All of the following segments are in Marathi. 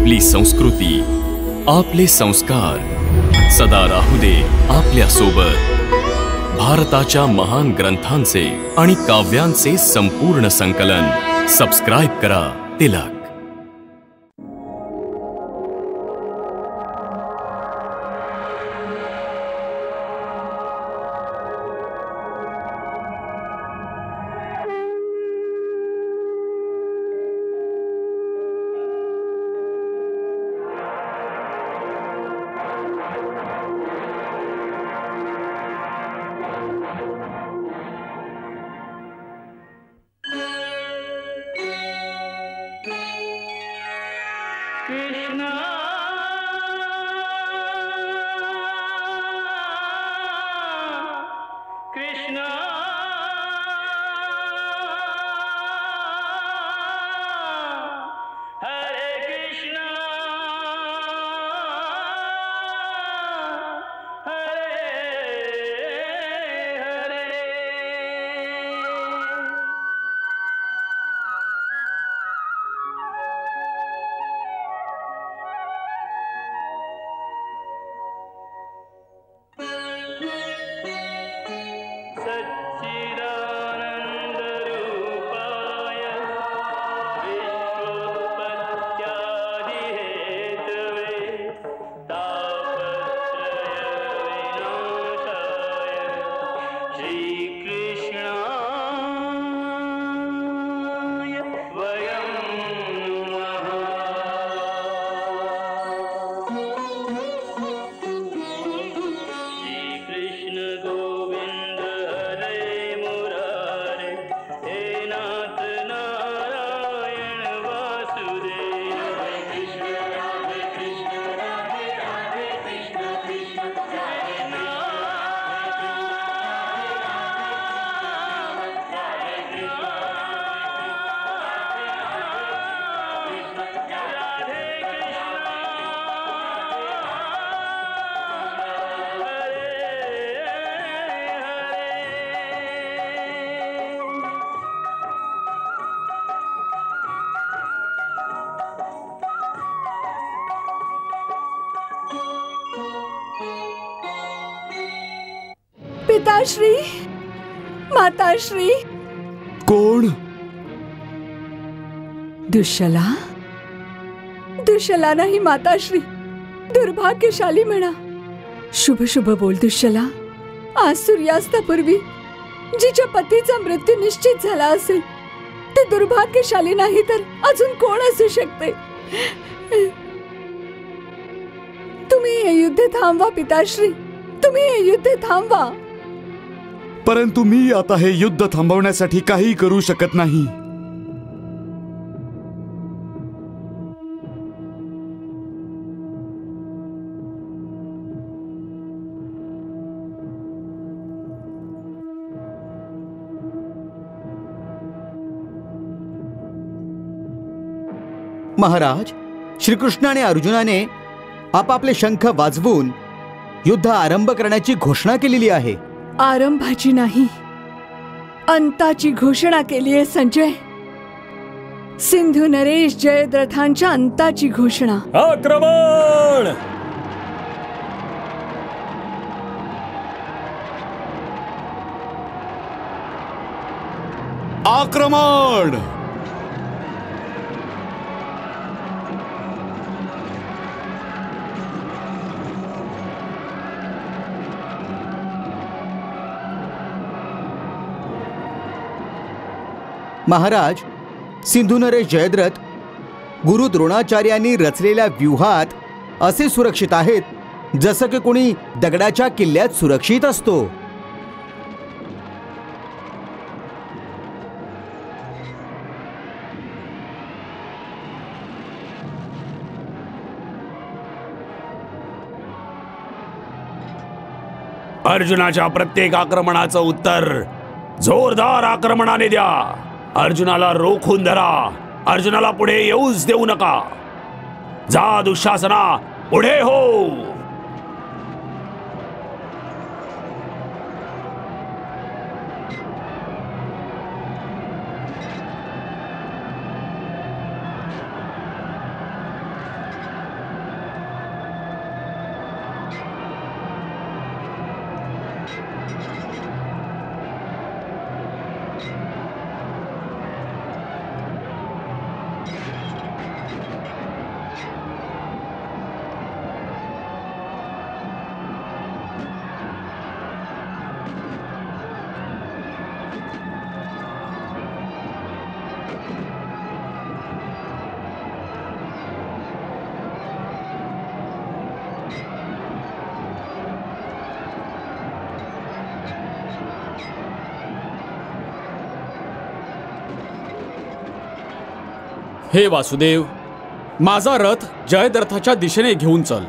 आपली संस्कृती, आपले संस्कार सदा राहू दे आपल्या सोबत। भारताच्या महान ग्रंथांचे आणि काव्यांचे संपूर्ण संकलन सबस्क्राइब करा तिलक। कृष्णा कृष्णा हरे कृष्णा हरे हरे। सच्चिदानन्दरूपाय विश्वोत्पत्त्यादिहेतवे तापत्रयविनाशाय श्रीकृष्णाय वयं नमः। श्रीकृष्ण गोविंद हरे मुरारे, हे नाथ नारायण वासुदेव। हरे कृष्ण राधे राधे कृष्ण कृष्ण हरे राधे पिताश्री, माताश्री। कोण? दुःशला? दुःशला नाही माताश्री, दुर्भाग्यशाली म्हणा। शुभ शुभ बोल दुःशला। आज सूर्यास्तापूर्वी जिच्या पतीचा मृत्यू निश्चित झाला असेल ते दुर्भाग्यशाली नाही तर अजून कोण असू शकते? तुम्ही हे युद्ध थांबवा पिताश्री, तुम्ही हे युद्ध थांबवा। परंतु मी आता हे युद्ध थांबवण्यासाठी काही करू शकत नाही। महाराज, श्रीकृष्ण आणि अर्जुनाने आपापले शंख वाजवून युद्ध आरंभ करण्याची घोषणा केलेली आहे। आरंभाची नाही, अंताची घोषणा केली आहे संजय। सिंधू नरेश जयद्रथांच्या अंताची घोषणा। आक्रमण! आक्रमण! महाराज, सिंधू नरेश जयद्रथ गुरु द्रोणाचार्यांनी रचलेल्या व्यूहात असे सुरक्षित आहेत जसं की कोणी दगडाच्या किल्ल्यात सुरक्षित असतो। अर्जुनाच्या प्रत्येक आक्रमणाचं उत्तर जोरदार आक्रमणाने द्या। अर्जुनाला रोखून धरा, अर्जुनाला पुढे येऊच देऊ नका। जा दुःशासना, पुढे हो। हे वासुदेव, माझा रथ जयद्रथाच्या दिशेने घेऊन चल.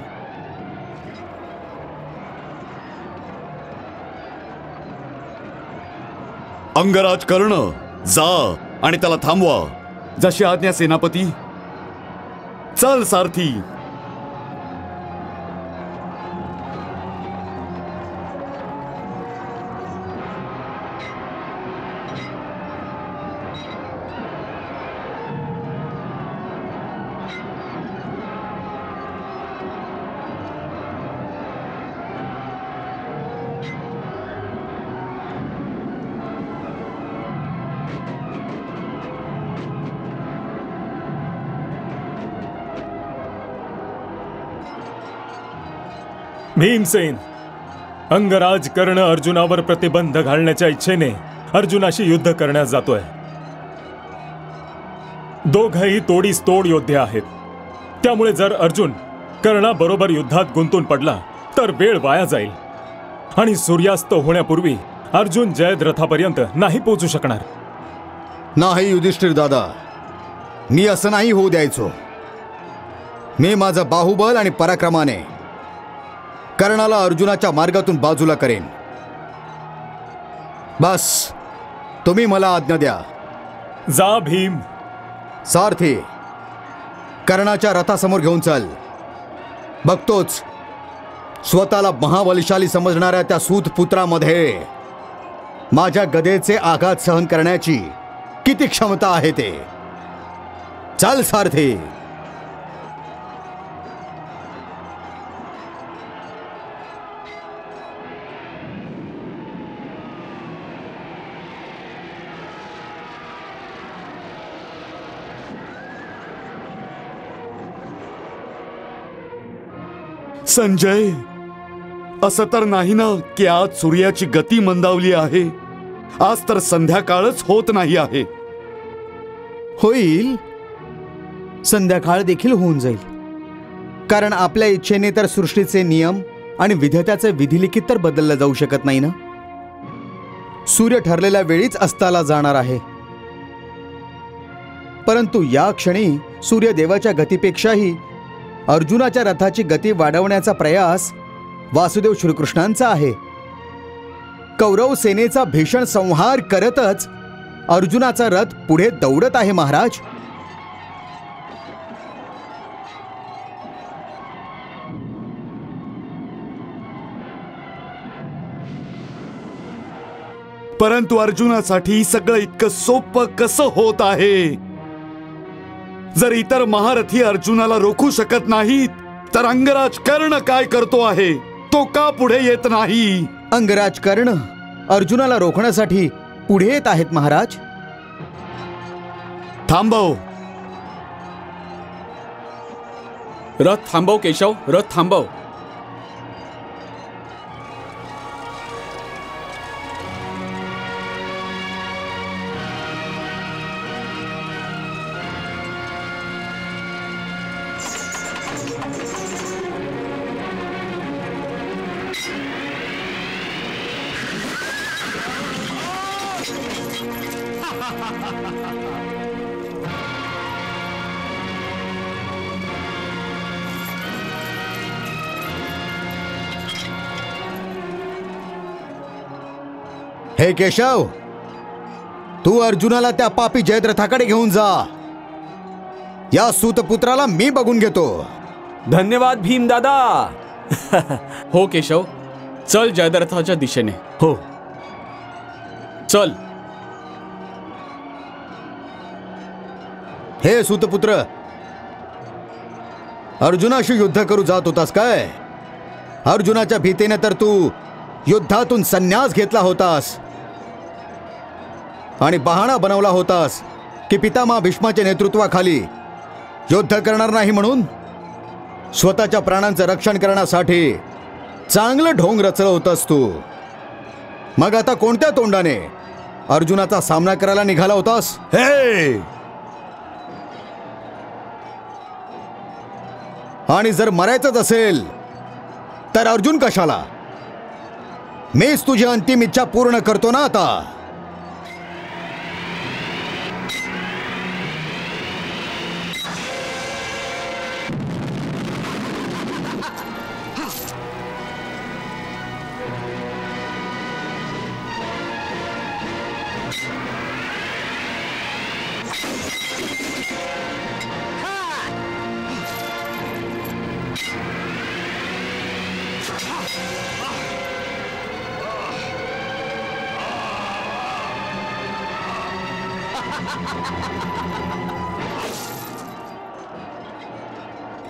अंगराज कर्ण, जा आणि त्याला थांबवा. जशी आज्ञा सेनापती. चल सारथी. भीमसेन, अंगराज कर्ण अर्जुनावर प्रतिबंध घालण्याच्या इच्छेने अर्जुनाशी युद्ध करण्यास जातोय. दोघही तोडीस तोड योद्धे आहेत. त्यामुळे जर अर्जुन कर्णाबरोबर युद्धात गुंतून पडला तर वेळ वाया जाईल आणि सूर्यास्त होण्यापूर्वी अर्जुन जयद्रथापर्यंत नाही पोहोचू शकणार. नाही युधिष्ठिर दादा, मी असं नाही होऊ द्यायचो. मी माझं बाहुबल आणि पराक्रमाने कर्णाला अर्जुनाच्या मार्गातून बाजूला करेन. बस तुम्ही मला आज्ञा द्या. जा भीम. सारथी, कर्णाच्या रथासमोर घेऊन चल. बघतोच स्वतःला महाबलशाली समजणाऱ्या त्या सूतपुत्रामध्ये माझ्या गदेचे आघात सहन करण्याची किती क्षमता आहे ते. चल सारथी. संजय, असं तर नाही ना की आज सूर्याची गती मंदावली आहे? आज तर संध्याकाळच होत नाही आहे. होईल, संध्याकाळ देखील होऊन जाईल. कारण आपल्या इच्छेने तर सृष्टीचे नियम आणि विधात्याचे विधिलिखित तर बदललं जाऊ शकत नाही ना. सूर्य ठरलेल्या वेळीच अस्ताला जाणार आहे. परंतु या क्षणी सूर्यदेवाच्या गतीपेक्षाही अर्जुनाच्या रथाची गती वाढवण्याचा प्रयास वासुदेव श्रीकृष्णांचा आहे. कौरव सेनेचा भीषण संहार करतच अर्जुनाचा रथ पुढे दौडत आहे महाराज. परंतु अर्जुनासाठी सगळं इतकं सोपं कसं होत आहे? जर इतर महारथी अर्जुनाला रोखू शकत नाहीत तर अंगराज कर्ण काय करतो आहे? तो का पुढे येत नाही? अंगराज कर्ण अर्जुनाला रोखण्यासाठी पुढे येत आहेत महाराज. थांबव. रथ थांबव केशव, रथ थांबव. हे केशव, तू अर्जुनाला त्या पापी जयद्रथाकडे घेऊन जा. या सूतपुत्राला मी बघून घेतो. धन्यवाद भीम दादा. हो केशव, चल जयद्रथाच्या दिशेने. हो चल. हे सूतपुत्र, अर्जुनाशी युद्ध करू जात होतास काय? अर्जुनाच्या भीतीने तर तू युद्धातून संन्यास घेतला होतास आणि बहाणा बनवला होतास की पितामह भीष्माच्या नेतृत्वाखाली युद्ध करणार नाही म्हणून. स्वतःच्या प्राणांचं रक्षण करण्यासाठी चांगलं ढोंग रचलं होतास तू. मग आता कोणत्या तोंडाने अर्जुनाचा सामना करायला निघाला होतास? हे, आणि जर मरायचंच असेल तर अर्जुन कशाला? मीच तुझी अंतिम इच्छा पूर्ण करतो ना आता.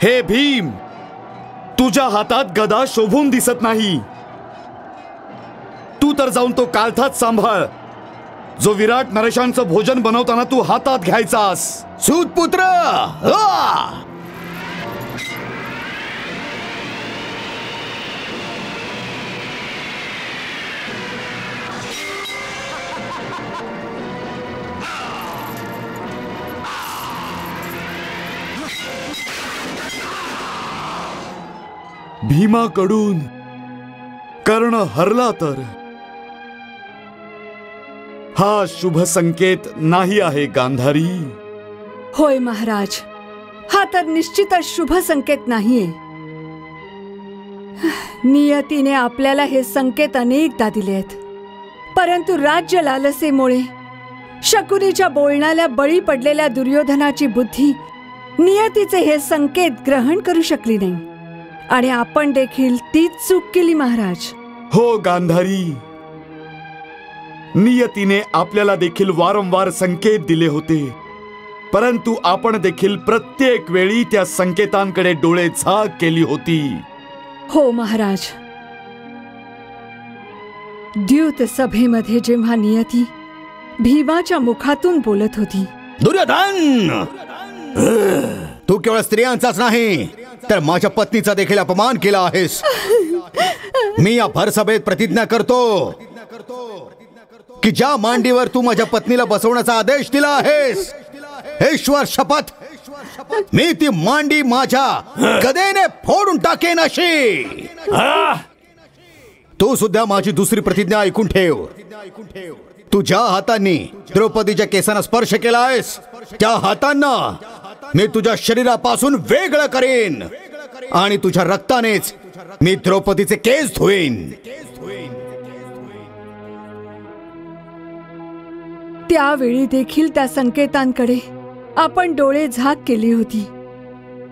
हे भीम, तुझ्या हातात गदा शोभून दिसत नाही. तू तर जाऊन तो कालथाच सांभाळ जो विराट नरेशांचं भोजन बनवताना तू हातात घ्यायचास. सूतपुत्र, भीमाकडून कर्ण हरला तर हा शुभ संकेत नाही आहे गांधारी. होय महाराज, हा तर निश्चितच शुभ संकेत नाहीये. नियतीने आपल्याला हे संकेत अनेकदा दिलेत, परंतु राज्य लालसेमुळे शकुनीच्या बोलण्याला बळी पडलेल्या दुर्योधनाची बुद्धी नियतीचे हे संकेत ग्रहण करू शकली नाही आणि आपण देखील तीच चूक केली महाराज. हो गांधारी, नियतीने आपल्याला देखील वारंवार संकेत दिले होते, परंतु आपण देखील प्रत्येक वेळी त्या संकेतांकडे डोळे झाक केली होती. हो महाराज, द्यूत सभेमध्ये जेव्हा नियती भीमाच्या मुखातून बोलत होती, दुर्योधन, तू केवळ स्त्रियांचाच नाही तर माझ्या पत्नीचा देखील अपमान केला आहेस. मी या भरसभेत प्रतिज्ञा करतो की ज्या मांडीवर तू माझ्या पत्नीला बसवण्याचा आदेश दिला आहेस, ईश्वर शपथ, मी ती मांडी माझ्या गदेने फोडून टाकेन अशी. तू सुद्धा माझी दुसरी प्रतिज्ञा ऐकून ठेव. तू ज्या हातांनी द्रौपदीच्या केसांना स्पर्श केला आहेस त्या हातांना मी तुझ्या शरीरापासून वेगळं करेन आणि तुझ्या रक्तानेच मी द्रौपदीचे केस धुईन. त्यावेळी देखील त्या संकेतांकडे आपण डोळे झाक केली होती.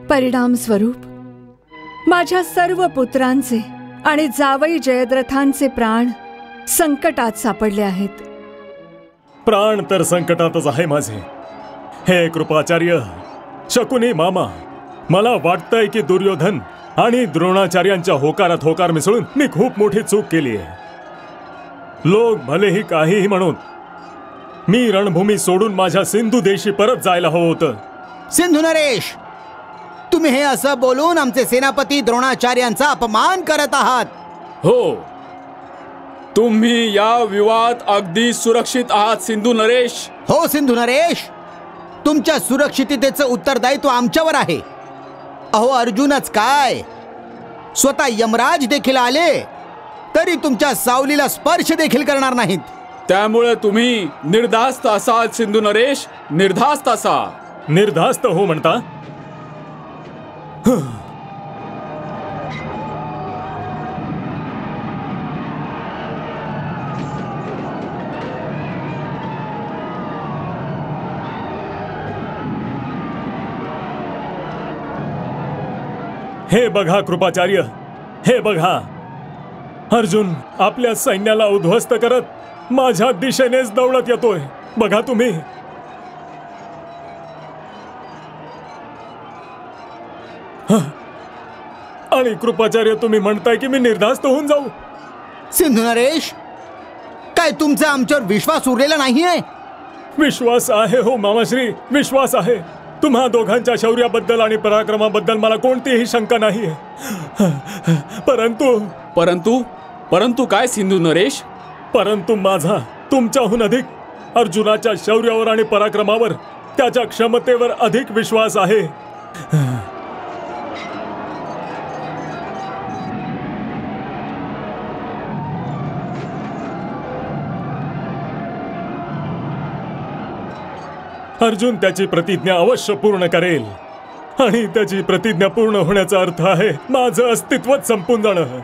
परिणाम स्वरूप माझ्या सर्व पुत्रांचे आणि जावई जयद्रथांचे प्राण संकटात सापडले आहेत. प्राण तर संकटातच आहे माझे. हे कृपाचार्य, शकुनी मामा, मला वाटतंय की दुर्योधन आणि द्रोणाचार्यांच्या होकारात होकार मिसळून मी खूप मोठी चूक केली आहे. लोक भलेही काहीही म्हणून मी रणभूमी सोडून माझ्या सिंधू देशी परत जायला हवं होतं. सिंधू नरेश, तुम्ही हे असं बोलून आमचे सेनापती द्रोणाचार्यांचा अपमान करत आहात. हो, तुम्ही या विवाद अगदी सुरक्षित आहात सिंधू नरेश. हो सिंधू नरेश, तुमच्या सुरक्षिततेचं उत्तरदायित्व आमच्यावर आहे. अहो अर्जुनच काय, स्वतः यमराज देखील आले तरी तुमच्या सावलीला स्पर्श देखील करणार नाहीत. त्यामुळे तुम्ही निर्धास्त असाल सिंधू नरेश, निर्धास्त असा. निर्धास्त हो म्हणता? हे बघा कृपाचार्य, हे बघा, अर्जुन आपल्या सैन्याला उद्ध्वस्त करत माझ्या दिशेनेच दौडत येतोय. बघा तुम्ही. आणि कृपाचार्य तुम्ही म्हणताय की मी निर्धास्त होऊन जाऊ? सिंधू नरेश, काय तुमचा आमच्यावर विश्वास उरलेला नाहीये? विश्वास आहे हो मामाश्री, विश्वास आहे. तुम्हा दोघांच्या शौर्याबद्दल आणि पराक्रमाबद्दल मला कोणतीही शंका नाहीये. परंतु परंतु परंतु काय सिंधू नरेश? परंतु माझा तुमच्याहून अधिक अर्जुनाच्या शौर्यावर आणि पराक्रमावर, त्याच्या क्षमतेवर अधिक विश्वास आहे. अर्जुन त्याची प्रतिज्ञा अवश्य पूर्ण करेल आणि त्याची प्रतिज्ञा पूर्ण होण्याचा अर्थ आहे माझं अस्तित्वच संपून जाणं.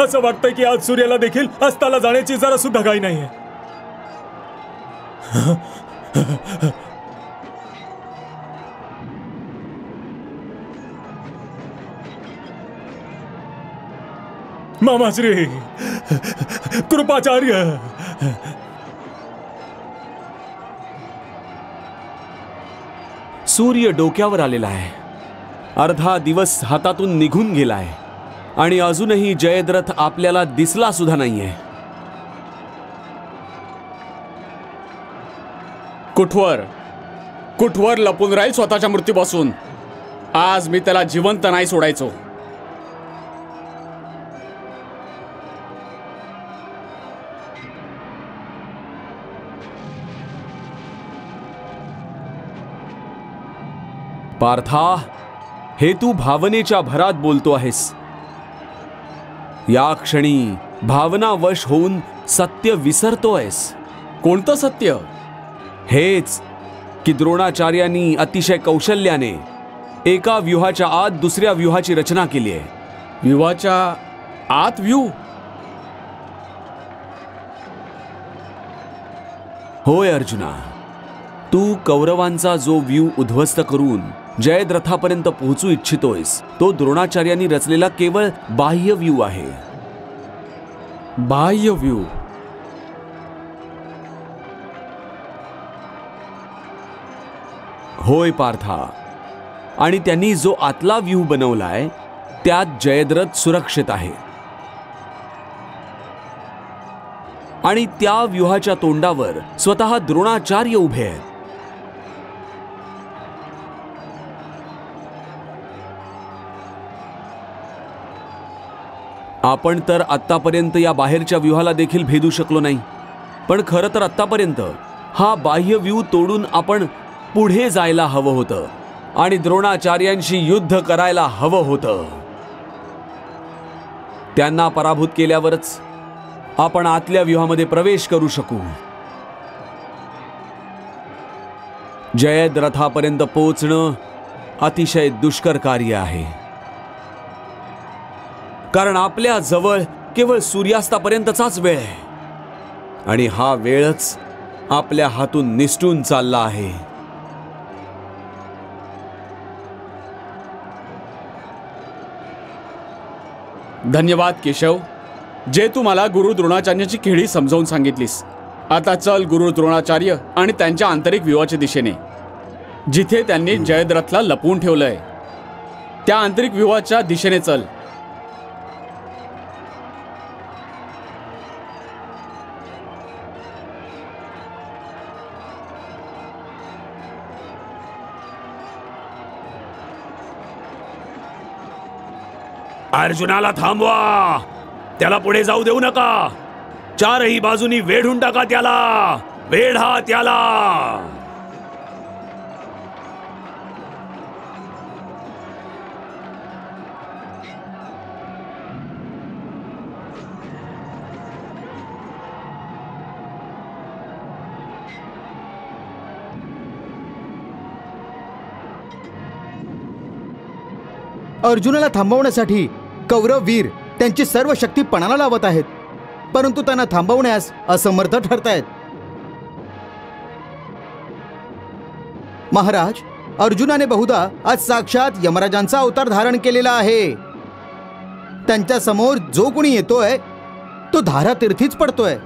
असं वाटतंय की आज सूर्याला देखील अस्ताला जाण्याची जरा सुद्धा घाई नाहीये. मामाश्री, कृपाचार्य, सूर्य डोक्यावर आलेला आहे. अर्धा दिवस हातातून निघून गेलाय आणि अजूनही जयद्रथ आपल्याला दिसला सुद्धा नाहीये. कुठवर लपून राहील स्वतःच्या मृत्यूपासून. आज मी त्याला जिवंत नाही सोडायचो. पार्था, हे तू भावनेच्या भरात बोलतो आहेस. या क्षणी भावनावश होऊन सत्य विसरतोयस. कोणतं सत्य? हेच की द्रोणाचार्यांनी अतिशय कौशल्याने एका व्यूहाच्या आत दुसऱ्या व्यूहाची रचना केली आहे. व्यूहाच्या आत व्यूह? होय अर्जुना, तू कौरवांचा जो व्यूह उद्ध्वस्त करून जयद्रथापर्यंत पोहोचू इच्छितोयस तो द्रोणाचार्यांनी रचलेला केवळ बाह्य व्यूह आहे. बाह्य व्यूह? होय पार्था, आणि त्यांनी जो आतला व्यूह बनवलाय त्यात जयद्रथ सुरक्षित आहे आणि त्या व्यूहाच्या तोंडावर स्वतः द्रोणाचार्य उभे आहेत. आपण तर आत्तापर्यंत या बाहेरच्या व्यूहाला देखील भेदू शकलो नाही, पण खरं तर आत्तापर्यंत हा बाह्य व्यूह तोडून आपण पुढे जायला हवं होतं आणि द्रोणाचार्यांशी युद्ध करायला हवं होतं. त्यांना पराभूत केल्यावरच आपण आतल्या व्यूहामध्ये प्रवेश करू शकू. जयद्रथापर्यंत पोहोचणं अतिशय दुष्कर कार्य आहे, कारण आपल्या जवळ केवळ सूर्यास्तापर्यंतचाच वेळ आहे आणि हा वेळच आपल्या हातून निसटून चालला आहे. धन्यवाद केशव, जे तू मला गुरु द्रोणाचार्याची खेळी समजावून सांगितलीस. आता चल गुरु द्रोणाचार्य आणि त्यांच्या आंतरिक व्यूहाच्या दिशेने, जिथे त्यांनी जयद्रथला लपवून ठेवलंय त्या आंतरिक व्यूहाच्या दिशेने चल. अर्जुनाला थांबवा, त्याला पुढे जाऊ देऊ नका. चारही बाजूनी वेढून टाका त्याला, वेढा त्याला. अर्जुनाला थांबवण्यासाठी कौरव वीर त्यांची सर्व शक्ती पणाला लावत आहेत, परंतु त्यांना थांबवण्यास असमर्थ ठरतायत. महाराज, अर्जुनाने बहुधा आज साक्षात यमराजांचा अवतार धारण केलेला आहे. त्यांच्या समोर जो कोणी येतोय तो धारातीर्थीच पडतोय.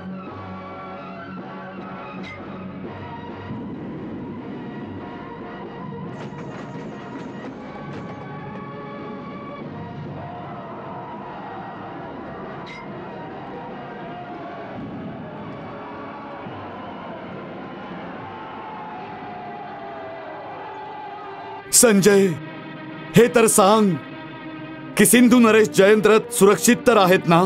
संजय, हे तर सांग की सिंधू नरेश जयद्रथ सुरक्षित तर आहेत ना?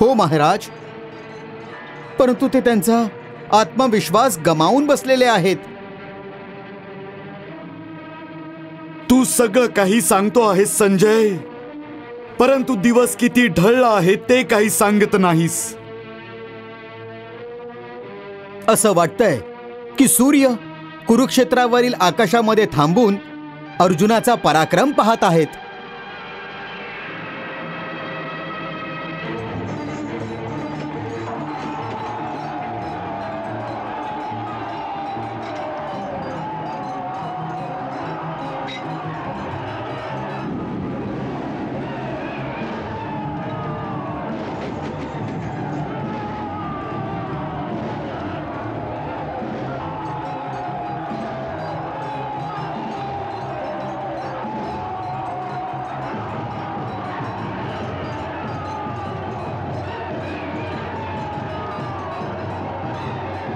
हो महाराज, परंतु ते त्यांचा आत्मविश्वास गमावून बसलेले आहेत. तू सगळं काही सांगतो आहेस संजय, परंतु दिवस किती ढळला आहे ते काही सांगत नाहीस. असं वाटतंय की सूर्य कुरुक्षेत्रावरील आकाशामध्ये थांबून अर्जुनाचा पराक्रम पाहत आहेत.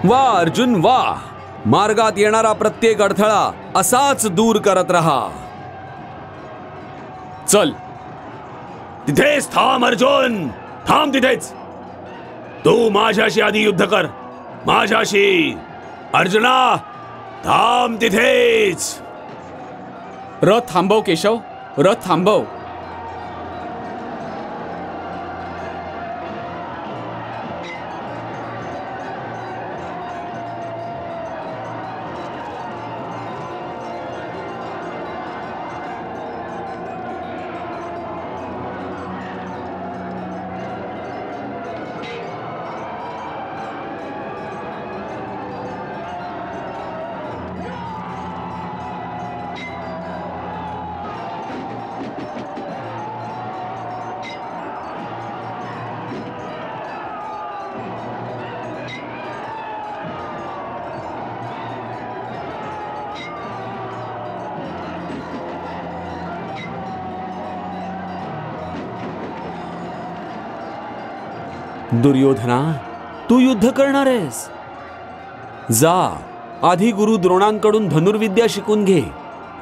वा अर्जुन वा. मार्गात येणारा प्रत्येक अडथळा असाच दूर करत राहा. चल. तिथेच थांब अर्जुन, थांब तिथेच. तू माझ्याशी आधी युद्ध कर, माझ्याशी. अर्जुना थांब तिथेच. रथ थांबव केशव, रथ थांबव. दुर्योधना, तू युद्ध करणार आहेस? जा, आधी गुरु द्रोणांकडून धनुर्विद्या शिकून घे,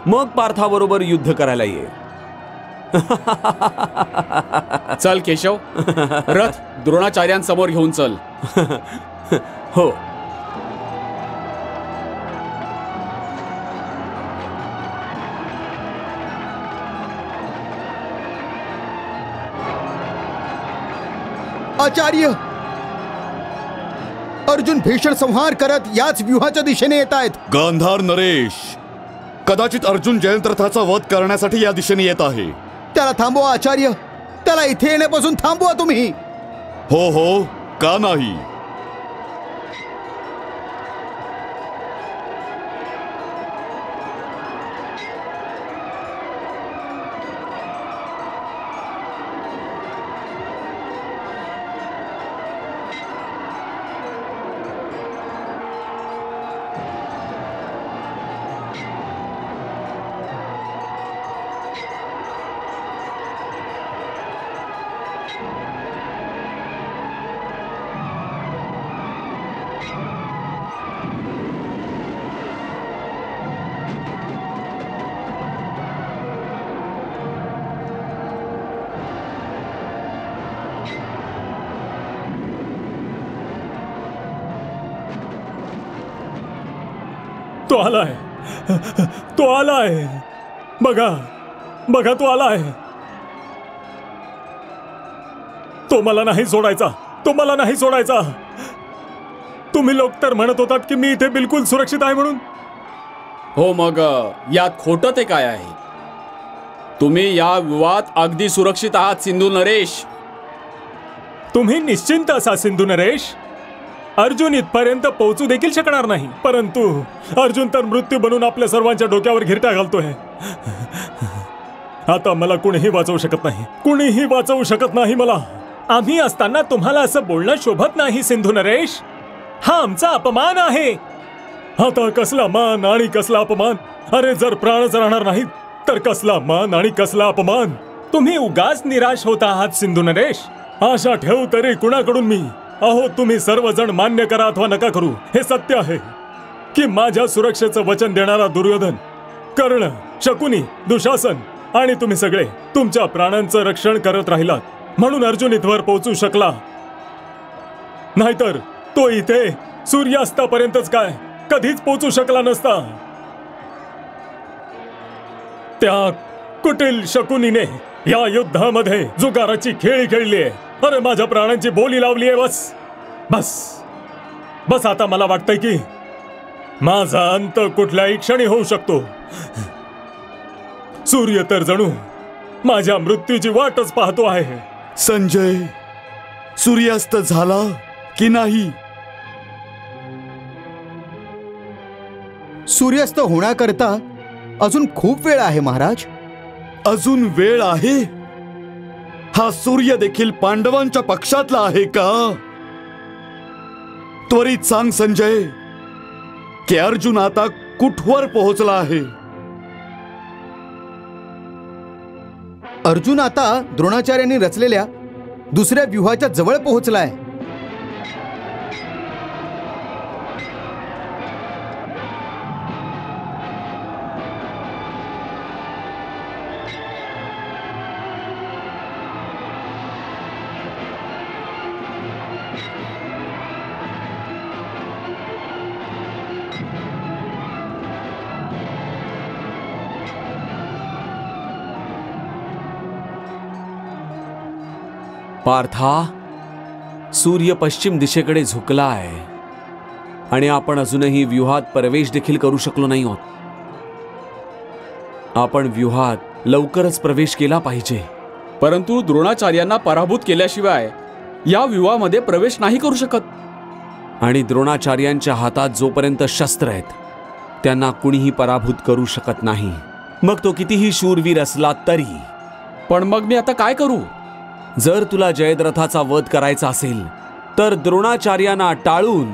मग पार्थाबरोबर युद्ध करायला ये. चल केशव, रथ द्रोणाचार्यांसमोर घेऊन चल. हो. आचार्य, अर्जुन भीषण संहार करत याच व्यूहाच्या दिशेने येत आहेत. गांधार नरेश, कदाचित अर्जुन जयंत्रथाचा वध करण्यासाठी या दिशेने येत आहे. त्याला थांबवा आचार्य, त्याला इथे येण्यापासून थांबवा तुम्ही. हो हो, का नाही. तो आलाय, तो आलाय. बघा बघा, तो आलाय. तो मला नाही सोडायचा, तो मला नाही सोडायचा. तुम्ही लोक तर म्हणत होतात की मी इथे बिलकुल सुरक्षित आहे म्हणून. हो, मग यात खोटं ते काय आहे? तुम्ही या विवादात अगदी सुरक्षित आहात सिंधू नरेश. तुम्ही निश्चिंत असा सिंधू नरेश. अर्जुन इथपर्यंत पोहोचू देखील शकणार नाही, परंतु अर्जुन तर मृत्यू बनून आपल्या सर्वांच्या डोक्यावर घिरट्या घालतोय. आता मला कुणीही वाचवू शकत नाही, कुणीही वाचवू शकत नाही मला. आम्ही असताना तुम्हाला असं बोलणं शोभत नाही सिंधू नरेश. हा आमचा अपमान आहे. आता कसला मान आणि कसला अपमान. अरे, जर प्राणच राहणार नाहीत तर कसला मान आणि कसला अपमान. तुम्ही उगाच निराश होत आहात सिंधू नरेश. आशा ठेवू तरी कुणाकडून मी. अहो, तुम्ही सर्वजण मान्य करा अथवा नका करू, हे सत्य आहे की माझ्या सुरक्षेचं वचन देणारा दुर्योधन, कर्ण, शकुनी, दुशासन आणि तुम्ही सगळे तुमच्या प्राणांचं रक्षण करत राहिलात, म्हणून अर्जुन इथवर पोहोचू शकला. नाहीतर तो इथे सूर्यास्तापर्यंतच काय कधीच पोहोचू शकला नसता. त्या कुटील शकुनीने या युद्धामध्ये जुगाराची खेळी खेळली आहे. अरे, माझ्या प्राणांची बोली लावली आहे. बस बस बस. आता मला वाटतंय की माझा अंत कुठल्याही क्षणी होऊ शकतो. सूर्य तर जणू माझ्या मृत्यूची वाटच पाहतो आहे. संजय, सूर्यास्त झाला की नाही? सूर्यास्त होण्याकरता अजून खूप वेळ आहे महाराज. अजून वेळ आहे? हा सूर्य देखील पांडवांच्या पक्षातला आहे का? त्वरित सांग संजय की अर्जुन आता कुठवर पोहोचला आहे? अर्जुन आता द्रोणाचार्यांनी रचलेल्या दुसऱ्या व्यूहाच्या जवळ पोहोचलाय. पार्था, सूर्य पश्चिम दिशेकडे झुकलाय आणि आपण अजूनही व्यूहात प्रवेश देखील करू शकलो नाही आहोत. आपण व्यूहात लवकरच प्रवेश केला पाहिजे. परंतु द्रोणाचार्यांना पराभूत केल्याशिवाय या व्यूहामध्ये प्रवेश नाही करू शकत. आणि द्रोणाचार्यांच्या हातात जोपर्यंत शस्त्र आहेत त्यांना कुणीही पराभूत करू शकत नाही, मग तो कितीही शूरवीर असला तरी. पण मग मी आता काय करू? जर तुला जयद्रथाचा वध करायचा असेल तर द्रोणाचार्यांना टाळून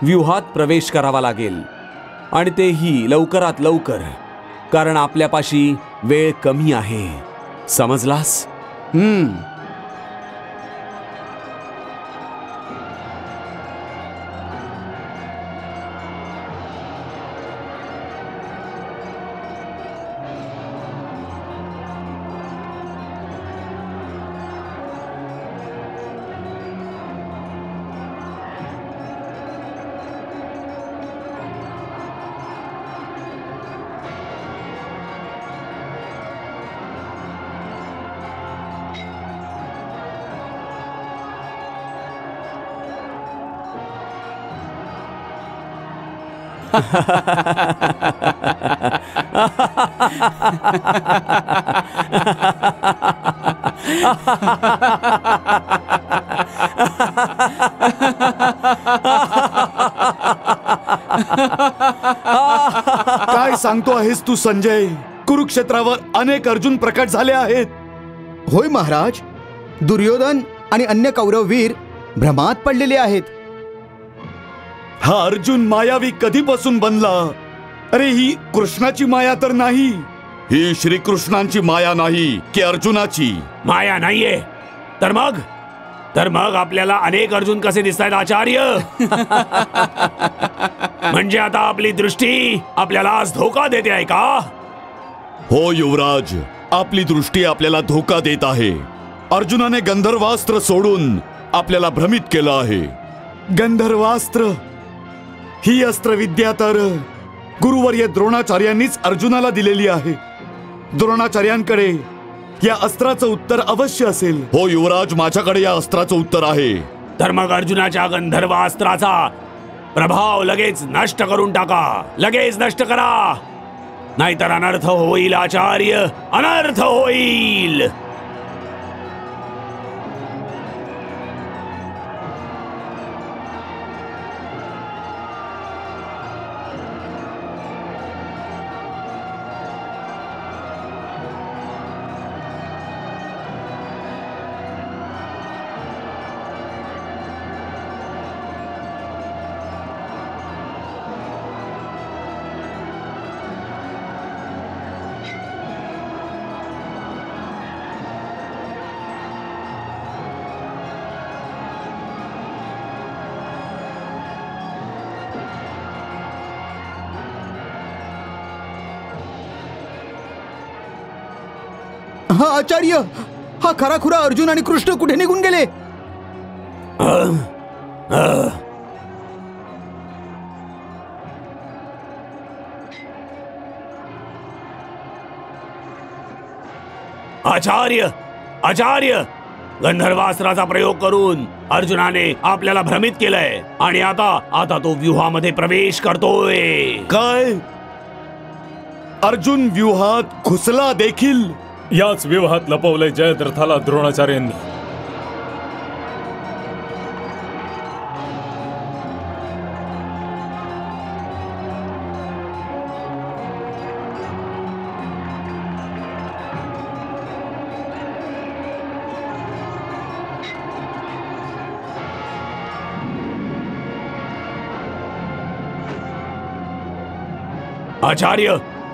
व्यूहात प्रवेश करावा लागेल, आणि तेही लवकरात लवकर, कारण आपल्यापाशी वेळ कमी आहे. समजलास? काय सांगतो आहेस तू संजय? कुरुक्षेत्रावर अनेक अर्जुन प्रकट झाले आहेत. होय महाराज, दुर्योधन आणि अन्य कौरववीर भ्रमात पडलेले आहेत. हा अर्जुन मायावी कधीपासून बनला? अरे ही कृष्णाची माया तर नाही, ही श्रीकृष्णांची माया नाही की अर्जुनाची माया नाहीये तर मग आपल्याला अनेक अर्जुन कसे दिसतायत आचार्य? म्हणजे आता आपली दृष्टी आपल्याला आज धोका देते आहे का? हो युवराज, आपली दृष्टी आपल्याला धोका देत आहे. अर्जुनाने गंधर्वास्त्र सोडून आपल्याला भ्रमित केलं आहे. गंधर्वास्त्र ही अस्त्रविद्या तर गुरुवर्य द्रोणाचार्यांनीच अर्जुनाला दिलेली आहे. द्रोणाचार्यांकडे या अस्त्राचं उत्तर अवश्य असेल. हो युवराज, माझ्याकडे या अस्त्राचं उत्तर आहे. तर मग अर्जुनाच्या गंधर्वास्त्राचा प्रभाव लगेच नष्ट करून टाका. लगेच नष्ट करा, नाहीतर अनर्थ होईल आचार्य, अनर्थ होईल. हा आचार्य, हा खराखुरा अर्जुन आणि कृष्ण कुठे निघून गेले? आचार्य, गंधर्वास्त्राचा प्रयोग करून अर्जुनाने आपल्याला भ्रमित केलंय आणि आता तो व्यूहामध्ये प्रवेश करतोय. काय? अर्जुन व्यूहात घुसला देखील? याच व्यूहात लपवलंय जयद्रथाला द्रोणाचार्यांनी.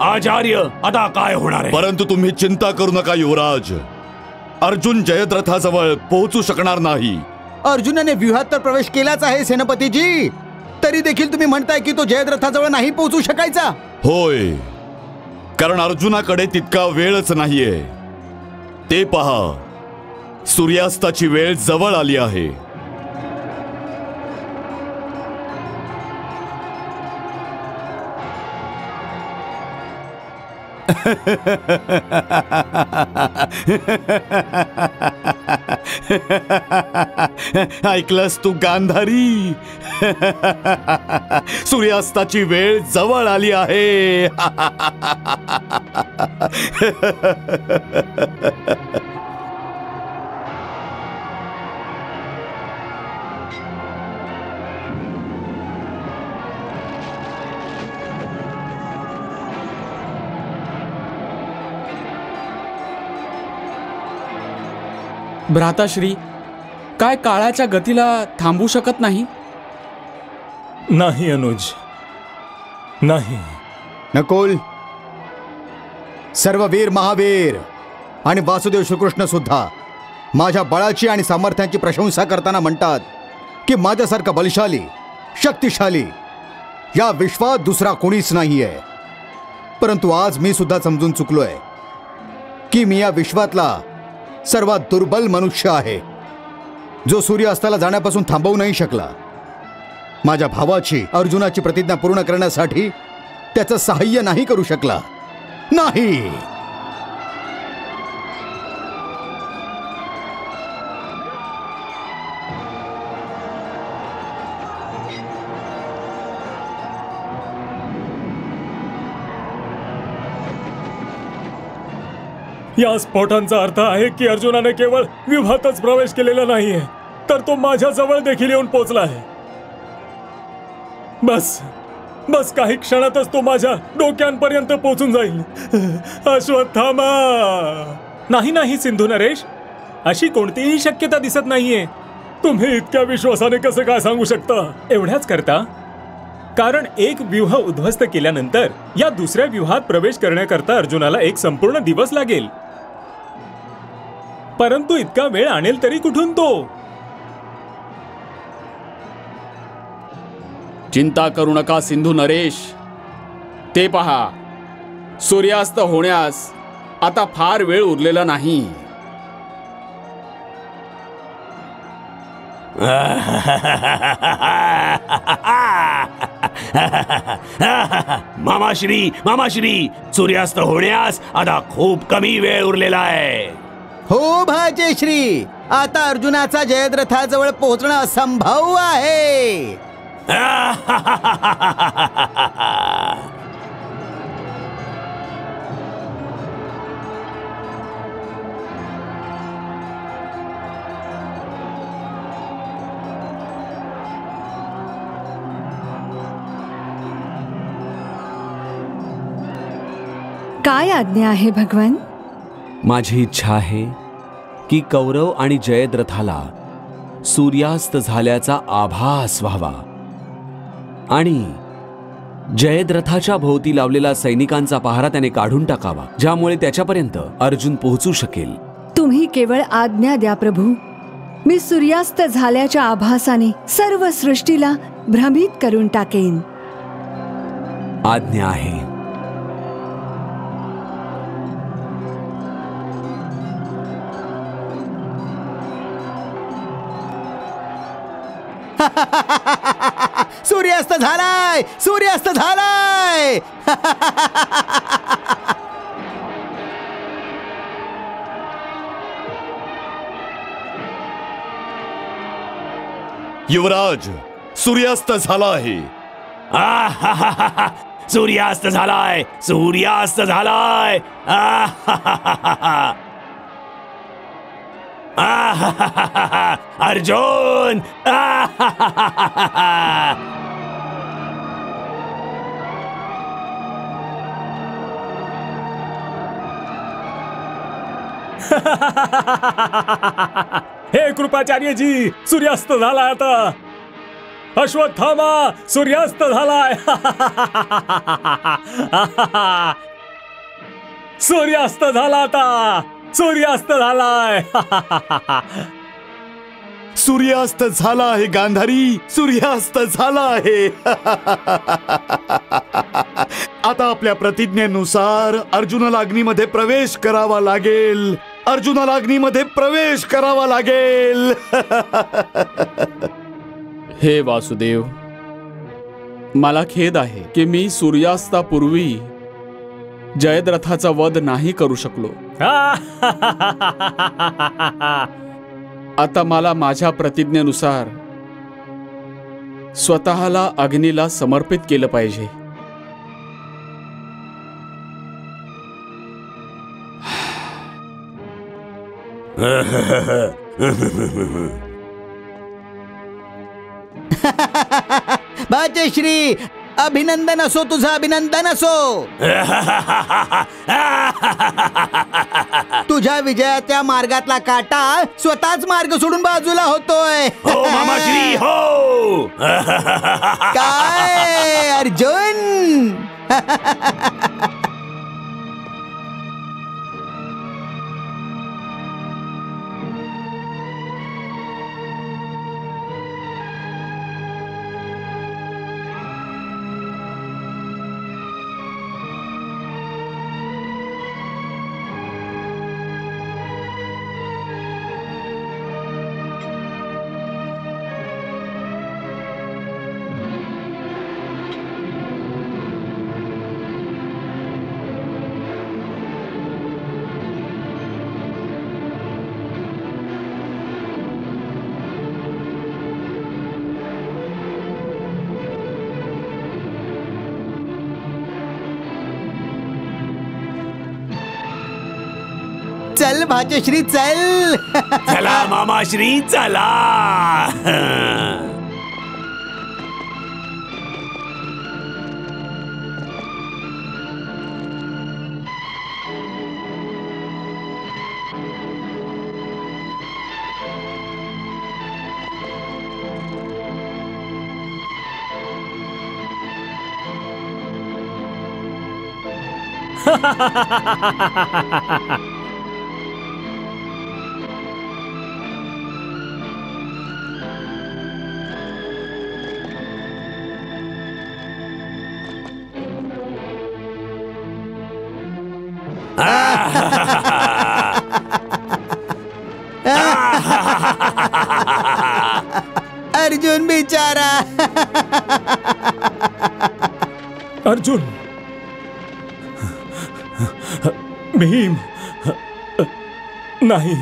आचार्य, आता काय होणार आहे? परंतु तुम्ही चिंता करू नका युवराज, अर्जुन जयद्रथाजवळ पोहोचू शकणार नाही. अर्जुनाने व्यूहात तर प्रवेश केलाच आहे सेनापतीजी, तरी देखील तुम्ही म्हणताय की तो जयद्रथाजवळ नाही पोहोचू शकायचा. होय, कारण अर्जुनाकडे तितका वेळच नाहीये. ते पहा, सूर्यास्ताची वेळ जवळ आली आहे. ऐकलंस तू गांधारी? सूर्यास्ताची वेळ जवळ आली आहे. भ्राताश्री, काय काळाच्या गतीला थांबू शकत नाही? नाही अनुज, नाही. नकुल, सर्व वीर महावीर आणि वासुदेव श्रीकृष्ण सुद्धा माझ्या बळाची आणि सामर्थ्याची प्रशंसा करताना म्हणतात की माझ्यासारखा बलशाली, शक्तिशाली या विश्वात दुसरा कोणीच नाहीये. परंतु आज मी सुद्धा समजून चुकलोय की मी या विश्वातला सर्वात दुर्बल मनुष्य आहे, जो सूर्यास्ताला जाण्यापासून थांबवू नाही शकला. माझ्या भावाची, अर्जुनाची प्रतिज्ञा पूर्ण करण्यासाठी त्याचं सहाय्य नाही करू शकला. नाही. या स्फोटांचा अर्थ आहे की अर्जुनाने केवळ व्यूहातच प्रवेश केलेला नाहीये, तर तो माझ्या जवळ देखील येऊन पोहोचला आहे. बस काही क्षणातच तो माझ्या डोक्यांपर्यंत पोहोचून जाईल. अश्वत्थामा! नाही सिंधू नरेश, अशी कोणतीही शक्यता दिसत नाहीये. तुम्ही इतक्या विश्वासाने कसं काय सांगू शकता? एवढ्याच करता कारण एक व्यूह उद्ध्वस्त केल्यानंतर या दुसऱ्या व्यूहात प्रवेश करण्याकरता अर्जुनाला एक संपूर्ण दिवस लागेल. परंतु इतका वेळ आणेल तरी कुठून तो? चिंता करू नका सिंधू नरेश. ते पहा, सूर्यास्त होण्यास आता फार वेळ उरलेला नाही. मामाश्री, सूर्यास्त होण्यास आता खूप कमी वेळ उरलेला आहे. हो भाजेश्री, आता अर्जुनाचा जयद्रथाजवळ पोहोचणं असंभव आहे. काय आज्ञा आहे भगवान? माझी इच्छा आहे की कौरव आणि जयद्रथाला सूर्यास्त झाल्याचा आभास व्हावा आणि जयद्रथाच्या भोवती लावलेला सैनिकांचा पहारा त्याने काढून टाकावा, ज्यामुळे त्याच्यापर्यंत अर्जुन पोहोचू शकेल. तुम्ही केवळ आज्ञा द्या प्रभू. मी सूर्यास्त झाल्याच्या आभासाने सर्व सृष्टीला भ्रमित करून टाकेन. आज्ञा आहे. सूर्यास्त झालाय, सूर्यास्त झालाय. युवराज, सूर्यास्त झाला आहे. सूर्यास्त झालाय, सूर्यास्त झालाय. अर्जुन! हे कृपाचार्यजी, सूर्यास्त झालाय आता. अश्वत्थामा, सूर्यास्त झालाय. सूर्यास्त झाला आता, सूर्यास्त झालाय. सूर्यास्त झाला आहे गांधारी, सूर्यास्त झाला आहे. आता आपल्या प्रतिज्ञेनुसार अर्जुनाला अग्नीमध्ये प्रवेश करावा लागेल. अर्जुनाला अग्नीमध्ये प्रवेश करावा लागेल. हे वासुदेव, मला खेद आहे की मी सूर्यास्तापूर्वी जयद्रथाचा वध नाही करू शकलो. आता मला माझ्या प्रतिज्ञेनुसार स्वतःला अग्नीला समर्पित केलं पाहिजे. भाग्यश्री, अभिनंदन असो तुझं, अभिनंदन असो. तुझ्या विजयाच्या मार्गातला काटा स्वतःच मार्ग सोडून बाजूला होतोय. हो मामाश्री हो. काय अर्जुन? चल भाग्यश्री चल. चला मामाश्री चला. अर्जुन बिचारा. अर्जुन, भीम नाही.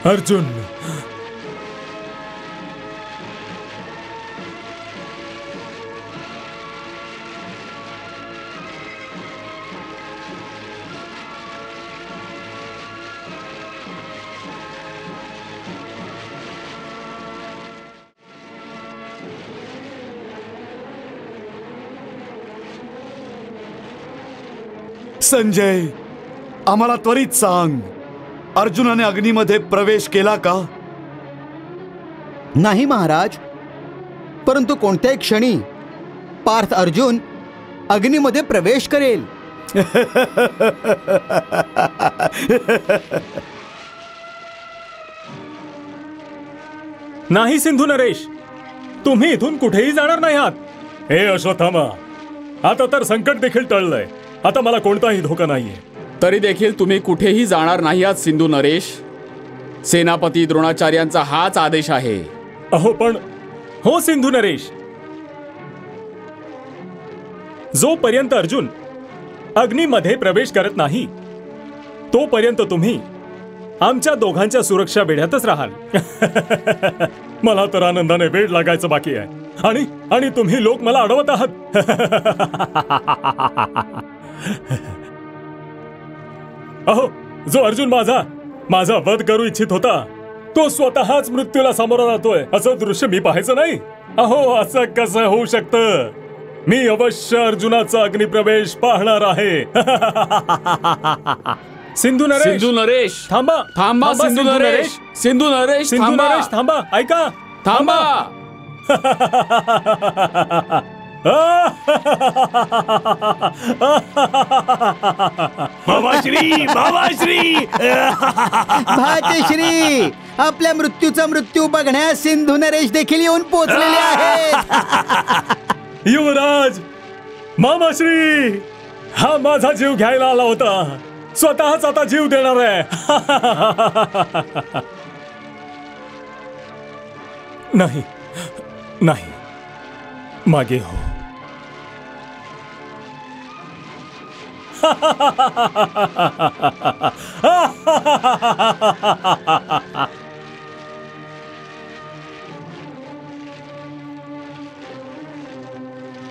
अर्जुन, संजय, आम्हाला त्वरित सांग, अर्जुनाने अग्नीमध्ये प्रवेश केला का? नाही महाराज, परंतु कोणत्याही क्षणी पार्थ अर्जुन अग्नीमध्ये प्रवेश करेल. नाही सिंधू नरेश, तुम्ही इथून कुठेही जाणार नाही आहात. हे अश्वत्थामा, आता तर संकट देखील टळलंय. आता मला कोणताही धोका नाहीये. तरी देखील तुम्ही कुठेही जाणार नाही आहात सिंधू नरेश. सेनापती द्रोणाचार्यांचा हाच आदेश आहे. अहो पण हो सिंधू नरेश, जोपर्यंत अर्जुन अग्नीमध्ये प्रवेश करत नाही तोपर्यंत तुम्ही आमच्या दोघांच्या सुरक्षा बेड्यातच राहाल. मला तर आनंदाने वेळ लागायचं बाकी आहे आणि तुम्ही लोक मला अडवत आहात. अहो, जो अर्जुन माझा वध करू इच्छित होता तो स्वतःच मृत्यूला सामोरा जातोय असं दृश्य मी पाहायचं नाही. अहो, असं कसं होऊ शकतं? मी अवश्य अर्जुनाचा अग्निप्रवेश पाहणार आहे. सिंधू नरेश थांबा थांबा सिंधू नरेश, सिंधू नरेश थांबा, ऐका, थांबा. मामाश्री, मामाश्री. भाग्यश्री, आपल्या मृत्यूचा मृत्यू बघण्यास सिंधू नरेश देखील येऊन पोहोचलेले आहेत. युवराज, मामाश्री, हा माझा जीव घ्यायला आला होता, स्वतःच आता जीव देणार आहे. नाही नाही, मागे हो.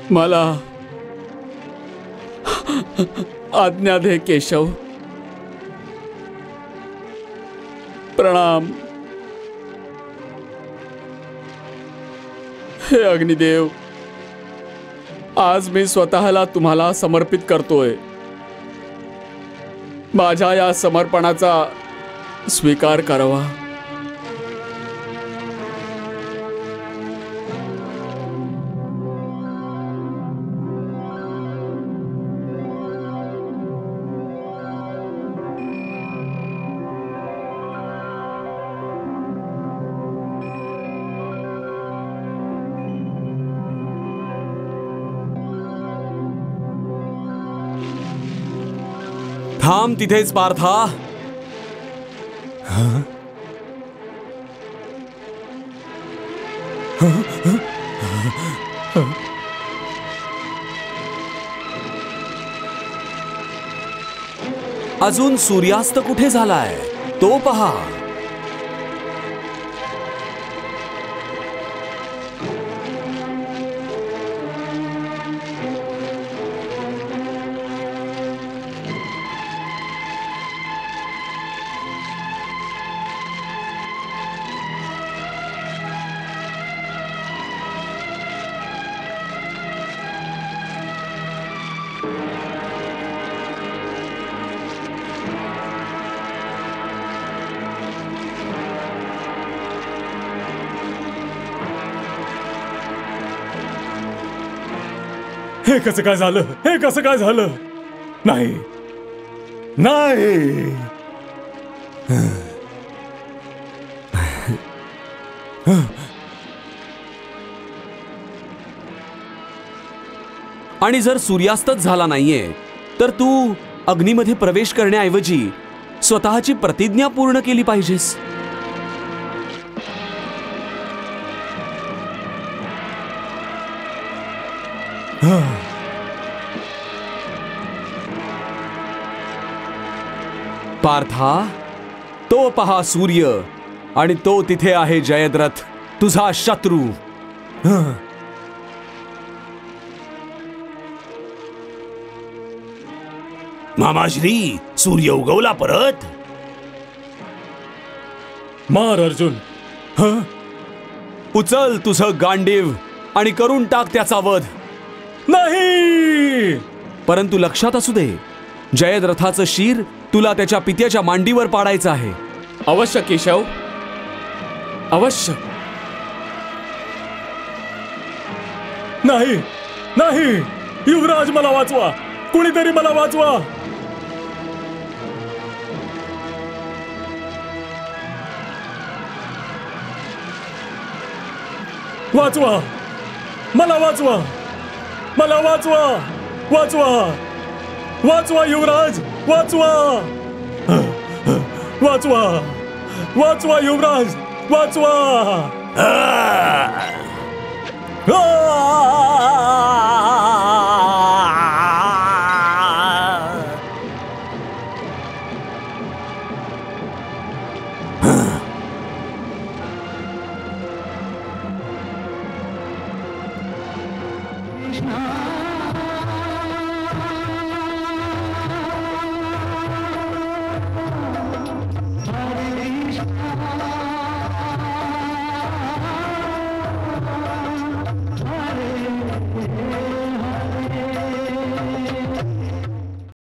मला आज्ञा दे केशव. प्रणाम. हे अग्निदेव, आज मी स्वतःला तुम्हाला समर्पित करतोय. माझ्या या समर्पणाचा स्वीकार करावा. थांब तिथेच पार्था. अजून सूर्यास्त कुठे झालाय तो पहा. हे कसं काय झालं? हे कसं काय झालं? नाही नाही. आणि जर सूर्यास्तच झाला नाहीये तर तू अग्नीमध्ये प्रवेश करण्याऐवजी स्वतःची प्रतिज्ञा पूर्ण केली पाहिजेस. पार्था, तो पहा सूर्य, आणि तो तिथे आहे जयद्रथ, तुझा शत्रू. मामाश्री, सूर्य उगवला परत. मार अर्जुन. उचल तुझं गांडीव आणि करून टाक त्याचा वध. नाही. परंतु लक्षात असू दे, जयद्रथाचं शीर तुला त्याच्या पित्याच्या मांडीवर पाडायचं आहे. अवश्य केशव, अवश्य. नाही नाही, युवराज, मला वाचवा, कुणीतरी मला वाचवा. वाचवा, मला वाचवा, मला वाचवा, वाचवा, वाचवा युवराज, वाचवा, वाचवा, वाचवा युवराज, वाचवा. कृष्णा